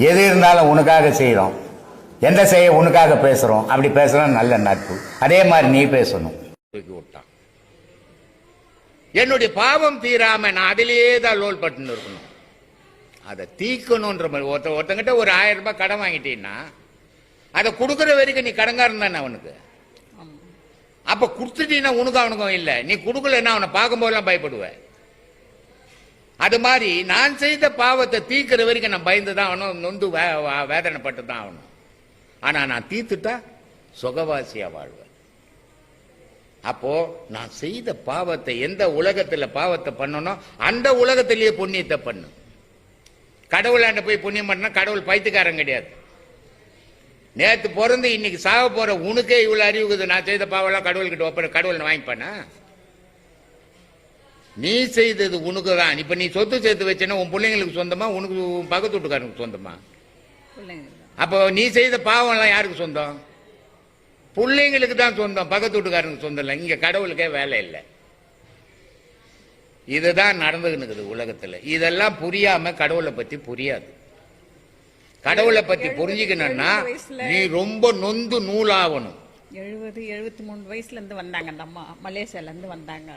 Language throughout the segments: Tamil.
எது இருந்தாலும் உனக்காக செய்யறோம், எந்த செய்ய உனக்காக பேசுறோம். அப்படி பேசுறோம் நல்ல நட்பு. அதே மாதிரி நீ பேசணும். விட்டான் என்னுடைய பாவம் தீராம நான் அதிலேயே தான் லோல் பட்டு இருக்கணும். அதை தீக்கணும்ன்ற மாதிரி ஒருத்தங்கிட்ட ஒரு 1000 ரூபாய் கடன் வாங்கிட்டீங்கன்னா அதை கொடுக்குற வரைக்கும் நீ கடங்காரன் தானே அவனுக்கு. அப்ப கொடுத்துட்டீங்கன்னா உனக்கு அவனுக்கும் இல்லை, நீ கொடுக்கலன்னா அவனை பார்க்கும் போதெல்லாம் பயப்படுவேன். அது மாதிரி நான் செய்த பாவத்தை தீர்க்கிற வரைக்கும் நான் பயந்துதான் ஆகணும், நொந்து வேதனைப்பட்டு தான் ஆகணும். ஆனா நான் தீர்த்துட்டா சுகவாசியா வாழ்வேன். அப்போ நான் செய்த பாவத்தை எந்த உலகத்துல பாவத்தை பண்ணணும் அந்த உலகத்திலேயே புண்ணியத்தை பண்ணு. கடவுளாண்ட போய் புண்ணியம் பண்ணா கடவுள் பைத்தியக்காரன் கிடையாது. நேற்று பிறந்து இன்னைக்கு சாக போற உனக்கே இவ்வளவு அறிவுக்குது, நான் செய்த பாவெல்லாம் கடவுள்கிட்ட ஒப்ப கடவுள் வாங்கிப்பானா? நீ செய்தது உனக்கு தான். இப்ப நீ சொத்து சேர்த்து வச்சேன்னா உன் பிள்ளைங்களுக்கு சொந்தமா, உனக்கு பக்கத்து வீட்டுக்காரனுக்கு சொந்தமா? அப்போ நீ செய்த பாவம் எல்லாம் யாருக்கு சொந்தம்? பிள்ளைங்களுக்கு தான் சொந்தம், பக்கத்து வீட்டுக்காரனுக்கு சொந்தம் இல்லை. இங்க கடவுளுக்கே வேலை இல்லை. இதுதான் நடந்துகிட்டு உலகத்துல. இதெல்லாம் புரியாம கடவுளை பத்தி புரியாது. கடவுளை பத்தி புரிஞ்சுக்கணும்னா நீ ரொம்ப நொந்து நூலாகணும். 73 வயசுல இருந்து வந்தாங்க அந்த அம்மா, மலேசியால இருந்து வந்தாங்க.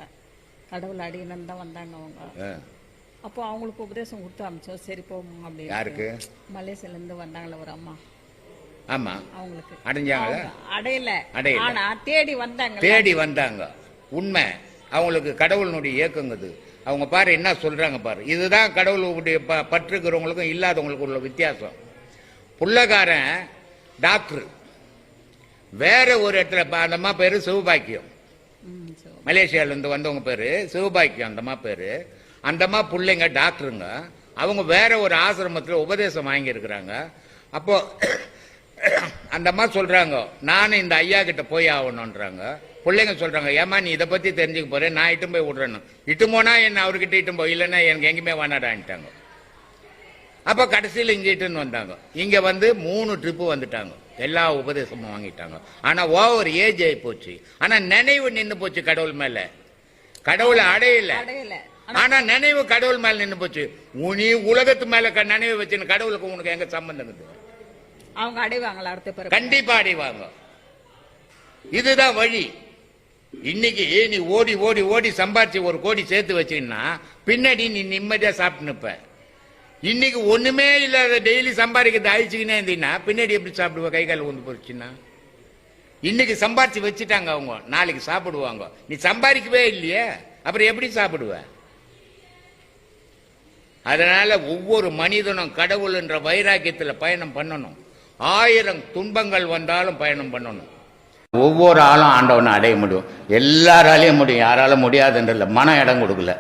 கடவுள் அடியினு தான் வந்தாங்க அவங்க. அப்போ அவங்களுக்கு உபதேசம் கொடுத்து அமிச்சோம், சரி போவோம் அப்படின்னு. யாருக்கு? மலேசியால இருந்து வந்தாங்களே ஒரு அம்மா. ஆமா, அவங்களுக்கு அடைஞ்சாங்களா? அடையல, ஆனா தேடி வந்தாங்க. தேடி வந்தாங்க. உண்மை, அவங்களுக்கு கடவுளுடைய இயக்கங்குது. அவங்க பாரு என்ன சொல்றாங்க பாரு. இதுதான் கடவுளுடைய பற்றுக்கிறவங்களுக்கும் இல்லாதவங்களுக்கும் உள்ள வித்தியாசம். புள்ளக்காரன் டாக்டர் வேற ஒரு இடத்துல, அந்த அம்மா பேரு சிவபாக்கியம், மலேசியால இருந்து வந்தவங்க பேரு சிவபாக்கியம். அந்த அம்மா பேரு, அந்த அம்மா பிள்ளைங்க டாக்டருங்க. அவங்க வேற ஒரு ஆசிரமத்தில் உபதேசம் வாங்கி இருக்கிறாங்க. அப்போ அந்த அம்மா சொல்றாங்க, நானும் இந்த ஐயா கிட்ட போய் ஆகணும்ன்றாங்க. பிள்ளைங்க சொல்றாங்க, ஏமா நீ இதை பத்தி தெரிஞ்சுக்க போறேன், நான் இட்டும் போய் விடுறேன்னு. இட்டும் போனா என்ன அவர்கிட்ட இட்டும் போய், இல்லைன்னா எனக்கு எங்கேயுமே வேணாடான்ட்டாங்க. அப்ப கடைசியில் இங்க இட்டுன்னு வந்தாங்க. இங்க வந்து 3 ட்ரிப்பு வந்துட்டாங்க, எல்லா உபதேசமும் வாங்கிட்டாங்க. ஆனா ஓவர் ஏஜ் ஆகி போச்சு. ஆனா நினைவு நின்று போச்சு கடவுள் மேல. கடவுளை அடையல, ஆனா நினைவு கடவுள் மேல நின்று போச்சு. நீ உலகத்து மேல நினைவு வச்சு கடவுளுக்கு உனக்கு எங்க சம்பந்தம்? அவங்க அடைவாங்களா? அடுத்த கண்டிப்பா அடைவாங்க. இதுதான் வழி. இன்னைக்கு நீ ஓடி ஓடி ஓடி சம்பாரிச்சு 1 கோடி சேர்த்து வச்சீங்கன்னா பின்னாடி நீ நிம்மதியா சாப்பிட்டு நிப்ப. இன்னைக்கு ஒண்ணுமே இல்லாத டெய்லி சம்பாதிக்கிறது அழிச்சுக்கினே இருந்தீங்கன்னா பின்னாடி எப்படி சாப்பிடுவ? கை கால் வந்து போச்சுன்னா. இன்னைக்கு சம்பாரிச்சு வச்சுட்டாங்க அவங்க, நாளைக்கு சாப்பிடுவாங்க. நீ சம்பாதிக்கவே இல்லையே, அப்புறம் எப்படி சாப்பிடுவ? அதனால ஒவ்வொரு மனிதனும் கடவுள் என்ற வைராக்கியத்துல பயணம் பண்ணணும். 1000 துன்பங்கள் வந்தாலும் பயணம் பண்ணணும். ஒவ்வொரு ஆளும் ஆண்டவனை அடைய முடியும், எல்லாராலையும் முடியும். யாராலும் முடியாதுன்றல மனம் இடம் கொடுக்கல.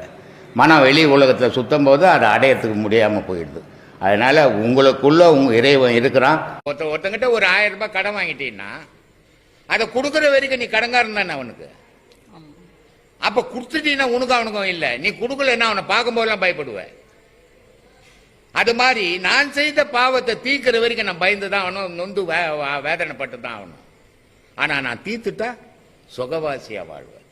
மனம் வெளி உலகத்தில் சுத்தம் போது அதை அடையத்துக்கு முடியாம போயிடுது. அதனால உங்களுக்குள்ள உங்க இறைவன் இருக்கிறான். ஒருத்தங்கிட்ட ஒரு 1000 ரூபாய் கடன் வாங்கிட்டீங்கன்னா அதை கொடுக்குற வரைக்கும் நீ கடங்காரன் தானே அவனுக்கு. அப்ப கொடுத்துட்டீங்கன்னா உனக்கு அவனுக்கும் இல்லை, நீ கொடுக்கலன்னா அவனை பார்க்கும் போதெல்லாம் பயப்படுவேன். அது மாதிரி நான் செய்த பாவத்தை தீர்க்கிற வரைக்கும் நான் பயந்துதான் ஆகணும், நொந்து வேதனைப்பட்டு தான் ஆகணும். ஆனா நான் தீர்த்துட்டா சுகவாசியா வாழ்வேன்.